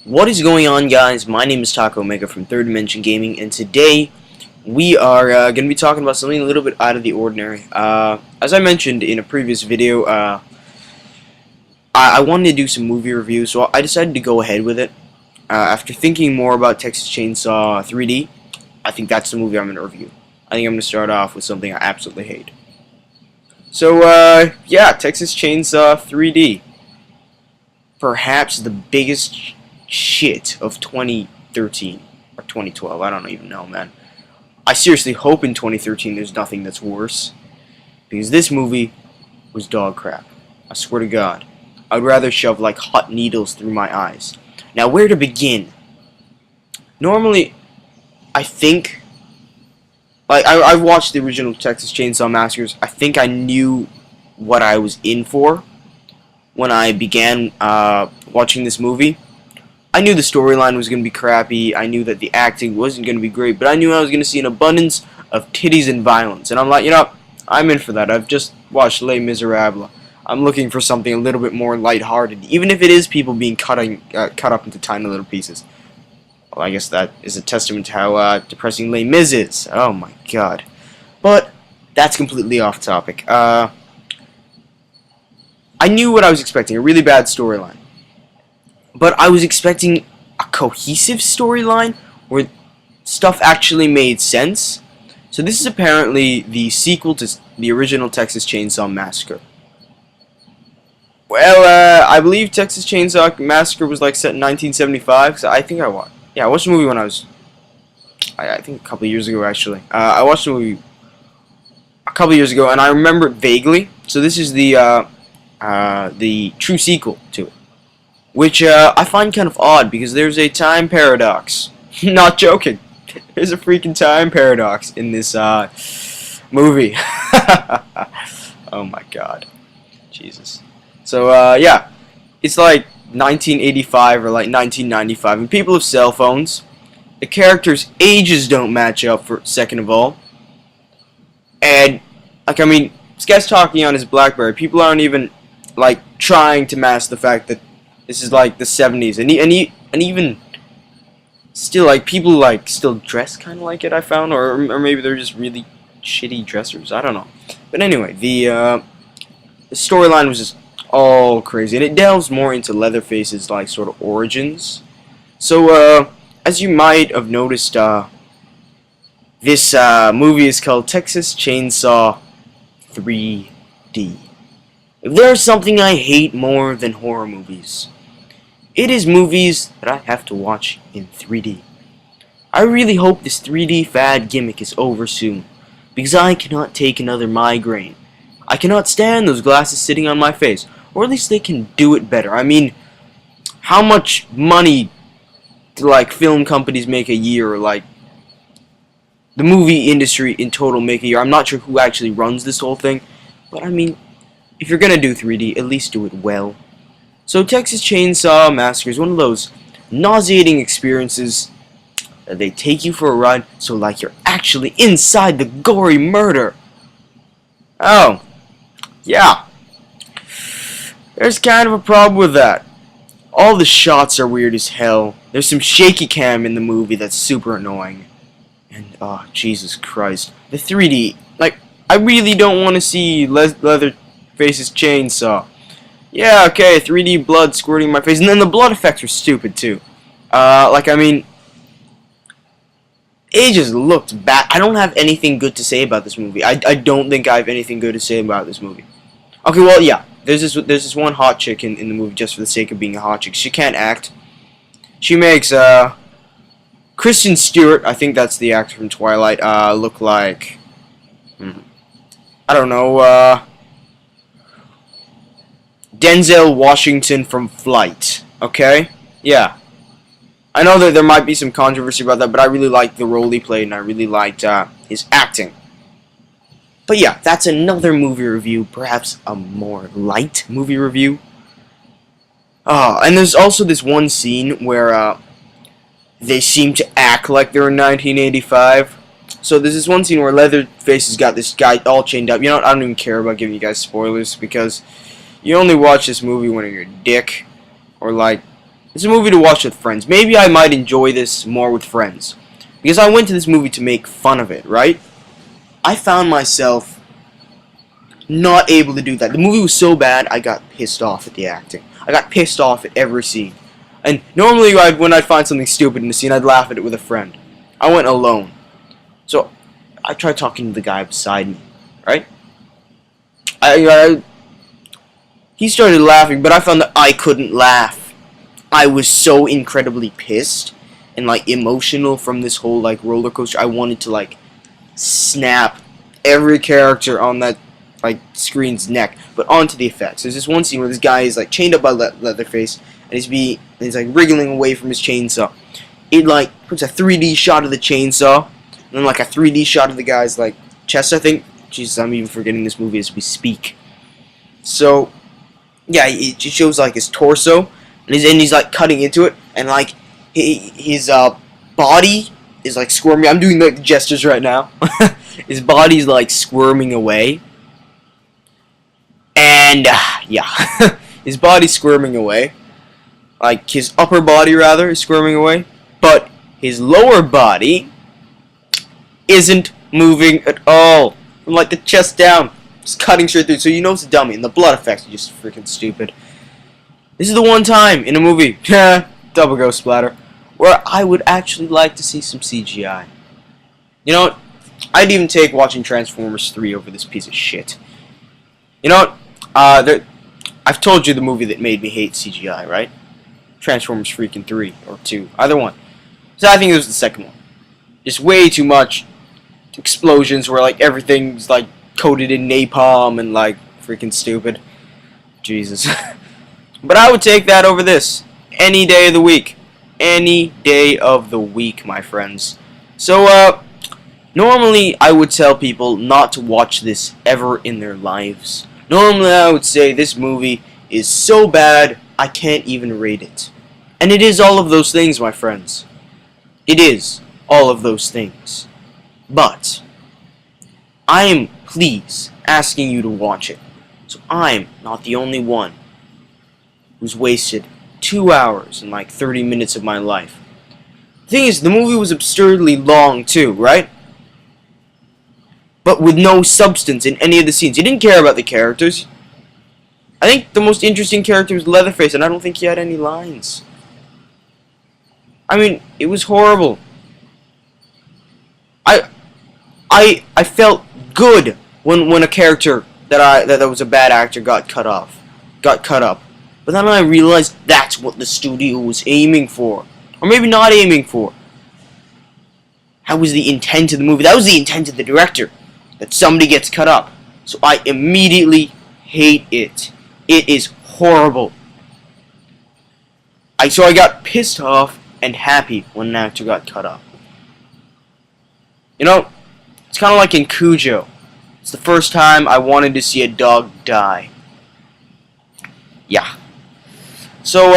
What is going on, guys? My name is Taco Omega from Third Dimension Gaming, and today we are going to be talking about something a little bit out of the ordinary. As I mentioned in a previous video, I wanted to do some movie reviews, so I decided to go ahead with it. After thinking more about Texas Chainsaw 3D, I think that's the movie I'm going to review. I think I'm going to start off with something I absolutely hate. So, yeah, Texas Chainsaw 3D. Perhaps the biggest shit of 2013 or 2012. I don't even know, man. I seriously hope in 2013 there's nothing that's worse, because this movie was dog crap. I swear to God. I'd rather shove like hot needles through my eyes. Now, where to begin? Normally, I think, like, I've watched the original Texas Chainsaw Massacres. I think I knew what I was in for when I began watching this movie. I knew the storyline was going to be crappy. I knew that the acting wasn't going to be great, but I knew I was going to see an abundance of titties and violence. And I'm like, you know, I'm in for that. I've just watched Les Miserables. I'm looking for something a little bit more lighthearted, even if it is people being cut up into tiny little pieces. Well, I guess that is a testament to how depressing Les Mis is. Oh my God. But that's completely off topic. I knew what I was expecting, a really bad storyline. But I was expecting a cohesive storyline where stuff actually made sense. So this is apparently the sequel to the original Texas Chainsaw Massacre. Well, I believe Texas Chainsaw Massacre was like set in 1975. So I think I watched. Yeah, I watched the movie when I was, I think a couple of years ago actually. I watched the movie a couple of years ago, and I remember it vaguely. So this is the true sequel to it, which I find kind of odd because there's a time paradox. Not joking. There's a freaking time paradox in this movie. Oh my God. Jesus. So, yeah. It's like 1985 or like 1995, and people have cell phones. The characters' ages don't match up, for second of all. And, like, I mean, this guy's talking on his BlackBerry. People aren't even, like, trying to mask the fact that this is like the 70s, and even still, like, people like still dress kind of like it. I found, or maybe they're just really shitty dressers. I don't know. But anyway, the storyline was just all crazy, and it delves more into Leatherface's like sort of origins. So, as you might have noticed, this movie is called Texas Chainsaw 3D. If there's something I hate more than horror movies, it is movies that I have to watch in 3D. I really hope this 3D fad gimmick is over soon, because I cannot take another migraine. I cannot stand those glasses sitting on my face, or at least they can do it better. I mean, how much money do like film companies make a year, or like the movie industry in total make a year? I'm not sure who actually runs this whole thing, but I mean, if you're gonna do 3D, at least do it well. So Texas Chainsaw Massacre is one of those nauseating experiences that they take you for a ride, so like you're actually inside the gory murder. Oh, yeah. There's kind of a problem with that. All the shots are weird as hell. There's some shaky cam in the movie that's super annoying. And, oh, Jesus Christ. The 3D, like, I really don't want to see Leatherface's chainsaw. Yeah, okay, 3D blood squirting in my face, and then the blood effects are stupid too. Like, I mean, it just looked bad. I don't have anything good to say about this movie. I don't think I have anything good to say about this movie. Okay, well, yeah, there's this one hot chick in the movie just for the sake of being a hot chick. She can't act. She makes Kristen Stewart, I think that's the actor from Twilight, look like, I don't know, Denzel Washington from Flight. Okay? Yeah. I know that there might be some controversy about that, but I really liked the role he played, and I really liked his acting. But yeah, that's another movie review, perhaps a more light movie review. And there's also this one scene where they seem to act like they're in 1985. So there's this one scene where Leatherface has got this guy all chained up. You know what? I don't even care about giving you guys spoilers, because you only watch this movie when you're a dick, or like It's a movie to watch with friends. Maybe I might enjoy this more with friends. Because I went to this movie to make fun of it, right? I found myself not able to do that. The movie was so bad, I got pissed off at the acting. I got pissed off at every scene. And normally when I'd find something stupid in the scene, I'd laugh at it with a friend. I went alone. So I tried talking to the guy beside me, right? He started laughing, but I found that I couldn't laugh. I was so incredibly pissed and like emotional from this whole like roller coaster. I wanted to like snap every character on that like screen's neck. But onto the effects. There's this one scene where this guy is like chained up by Leatherface, and he's like wriggling away from his chainsaw. It like puts a 3D shot of the chainsaw, and then like a 3D shot of the guy's like chest, I think. Jesus, I'm even forgetting this movie as we speak. So yeah, it shows like his torso, and he's like cutting into it, and like his body is like squirming. I'm doing like gestures right now. His body's like squirming away, and yeah, his body's squirming away. Like his upper body rather is squirming away, but his lower body isn't moving at all. From like the chest down, just cutting straight through. So you know it's a dummy, and the blood effects are just freaking stupid. This is the one time in a movie, double ghost splatter, where I would actually like to see some CGI. You know what? I'd even take watching Transformers 3 over this piece of shit. You know what? I've told you the movie that made me hate CGI, right? Transformers freaking 3 or 2, either one. So I think it was the second one. Just way too much explosions where like everything's like coated in napalm and like freaking stupid. Jesus. But I would take that over this any day of the week. Any day of the week, my friends. So normally I would tell people not to watch this ever in their lives. Normally I would say this movie is so bad I can't even rate it. And it is all of those things, my friends. It is all of those things. But I am, please, asking you to watch it. So I'm not the only one who's wasted 2 hours and like 30 minutes of my life. The thing is, the movie was absurdly long too, right? But with no substance in any of the scenes. You didn't care about the characters. I think the most interesting character was Leatherface, and I don't think he had any lines. I mean, it was horrible. I felt good when a character that was a bad actor got cut up. But then I realized that's what the studio was aiming for, or maybe not aiming for. That was the intent of the movie. That was the intent of the director, that somebody gets cut up. So I immediately hate it. It is horrible. So I got pissed off and happy when an actor got cut up. You know, it's kind of like in Cujo. It's the first time I wanted to see a dog die. Yeah. So,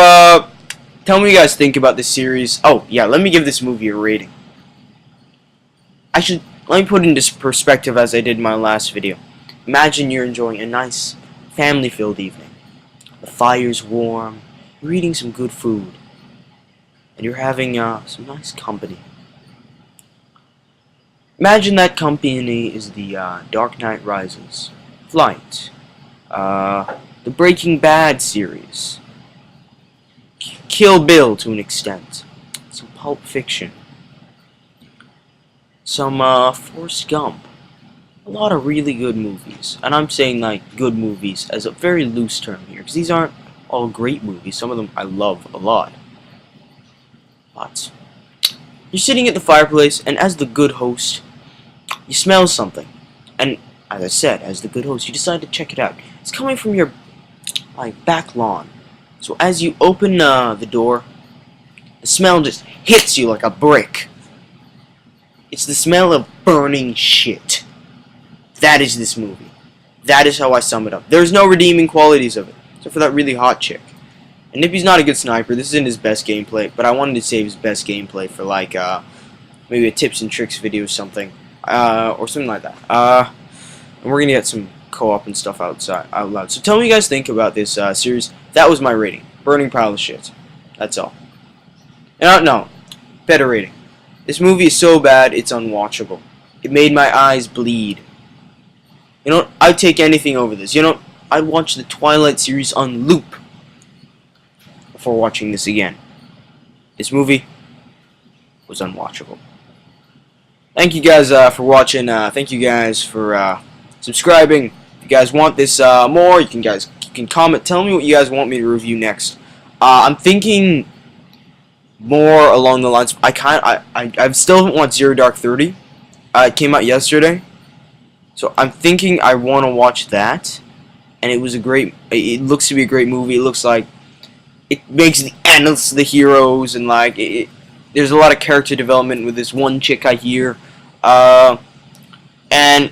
tell me what you guys think about this series. Oh, yeah, let me give this movie a rating. Let me put it into perspective as I did in my last video. Imagine you're enjoying a nice, family-filled evening. The fire's warm, you're eating some good food, and you're having some nice company. Imagine that company is the Dark Knight Rises, Flight, the Breaking Bad series, Kill Bill to an extent, some Pulp Fiction, some Forrest Gump, a lot of really good movies. And I'm saying like good movies as a very loose term here, because these aren't all great movies. Some of them I love a lot. But you're sitting at the fireplace, and as the good host, you smell something. And as I said, as the good host, you decide to check it out. It's coming from your back lawn. So as you open the door, the smell just hits you like a brick. It's the smell of burning shit. That is this movie. That is how I sum it up. There's no redeeming qualities of it, except for that really hot chick. And Nippy's not a good sniper. This isn't his best gameplay, but I wanted to save his best gameplay for like maybe a tips and tricks video or something, or something like that. And we're gonna get some co-op and stuff out loud. So tell me what you guys think about this series. That was my rating. Burning pile of shit. That's all. No, better rating. This movie is so bad, it's unwatchable. It made my eyes bleed. You know, I'd take anything over this. You know, I'd watch the Twilight series on loop before watching this again. This movie was unwatchable. Thank you guys for watching. Thank you guys for subscribing. If you guys want this more, you can comment. Tell me what you guys want me to review next. I'm thinking more along the lines. I still haven't watched Zero Dark 30. It came out yesterday, so I'm thinking I want to watch that. And it was a great. It looks to be a great movie. It looks like it makes the endless the heroes, and like there's a lot of character development with this one chick I hear. And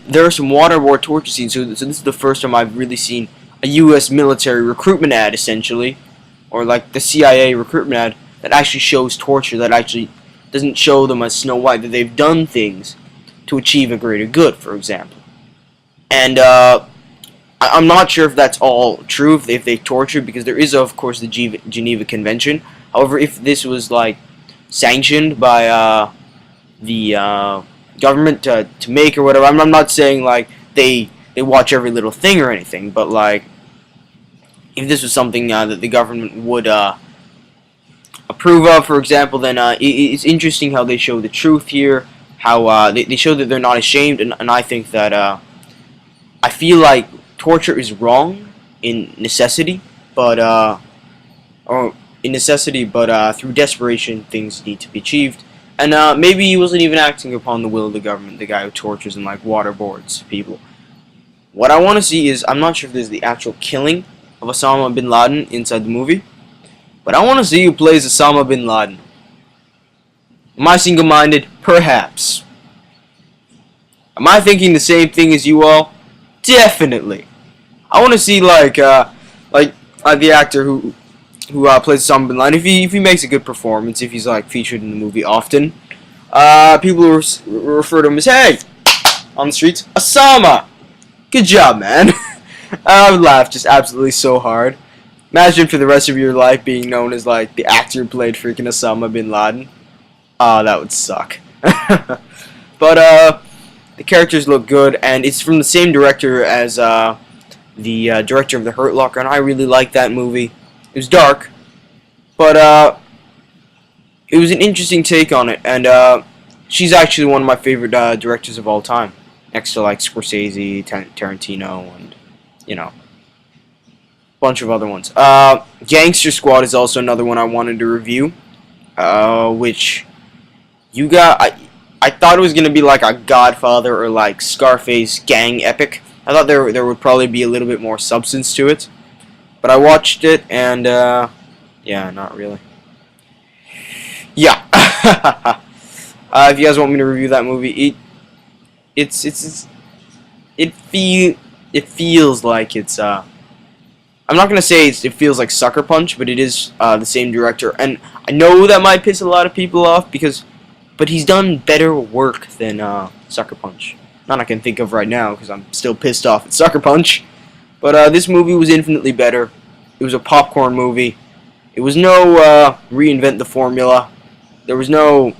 there are some waterboard torture scenes. So this is the first time I've really seen a U.S. military recruitment ad, essentially, or like the CIA recruitment ad that actually shows torture, that actually doesn't show them as Snow White, that they've done things to achieve a greater good, for example. And I'm not sure if that's all true, if they torture, because there is, of course, the Geneva Convention. However, if this was like sanctioned by the government to make or whatever, I'm not saying like they watch every little thing or anything, but like if this was something that the government would approve of, for example, then it's interesting how they show the truth here, how they show that they're not ashamed, and I think that I feel like torture is wrong in necessity, but through desperation things need to be achieved. And maybe he wasn't even acting upon the will of the government, the guy who tortures and like waterboards people. What I want to see is, I'm not sure if there's the actual killing of Osama bin Laden inside the movie, but I want to see who plays Osama bin Laden. Am I single-minded? Perhaps. Am I thinking the same thing as you all? Definitely. I want to see like the actor who plays Osama bin Laden. If he makes a good performance, if he's like featured in the movie often, people will refer to him as, hey, on the streets, Osama. Good job, man. I would laugh just absolutely so hard. Imagine for the rest of your life being known as like the actor who played freaking Osama bin Laden. That would suck. But the characters look good, and it's from the same director as the director of The Hurt Locker, and I really liked that movie. It was dark, but it was an interesting take on it, and she's actually one of my favorite directors of all time, next to like Scorsese, Tarantino, and you know, a bunch of other ones. Gangster Squad is also another one I wanted to review, which you got. I thought it was gonna be like a Godfather or like Scarface gang epic. I thought there would probably be a little bit more substance to it, but I watched it and yeah, not really. Yeah. If you guys want me to review that movie, it feels like it's I'm not gonna say it feels like Sucker Punch, but it is the same director, and I know that might piss a lot of people off but he's done better work than Sucker Punch. None I can think of right now because I'm still pissed off at Sucker Punch. But this movie was infinitely better. It was a popcorn movie. It was no reinvent the formula. There was no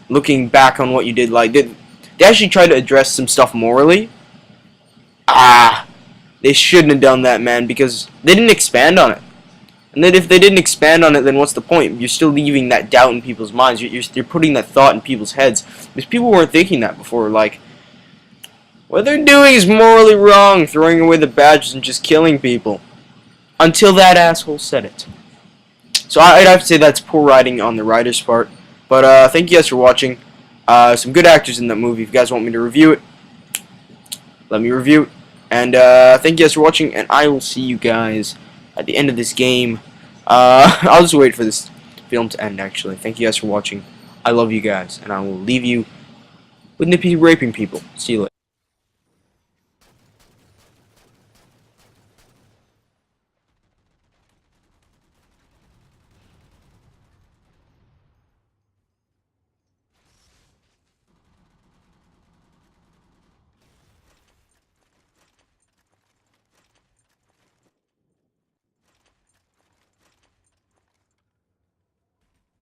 looking back on what you did. Like they actually tried to address some stuff morally. They shouldn't have done that, man, because they didn't expand on it. And then if they didn't expand on it, then what's the point? You're still leaving that doubt in people's minds. You're putting that thought in people's heads. Because people weren't thinking that before. Like, what they're doing is morally wrong, throwing away the badges and just killing people. Until that asshole said it. So I'd have to say that's poor writing on the writer's part. But thank you guys for watching. Some good actors in that movie. If you guys want me to review it, let me review it. And thank you guys for watching, and I will see you guys at the end of this game. I'll just wait for this film to end, actually. Thank you guys for watching. I love you guys, and I will leave you with Nippy raping people. See you later.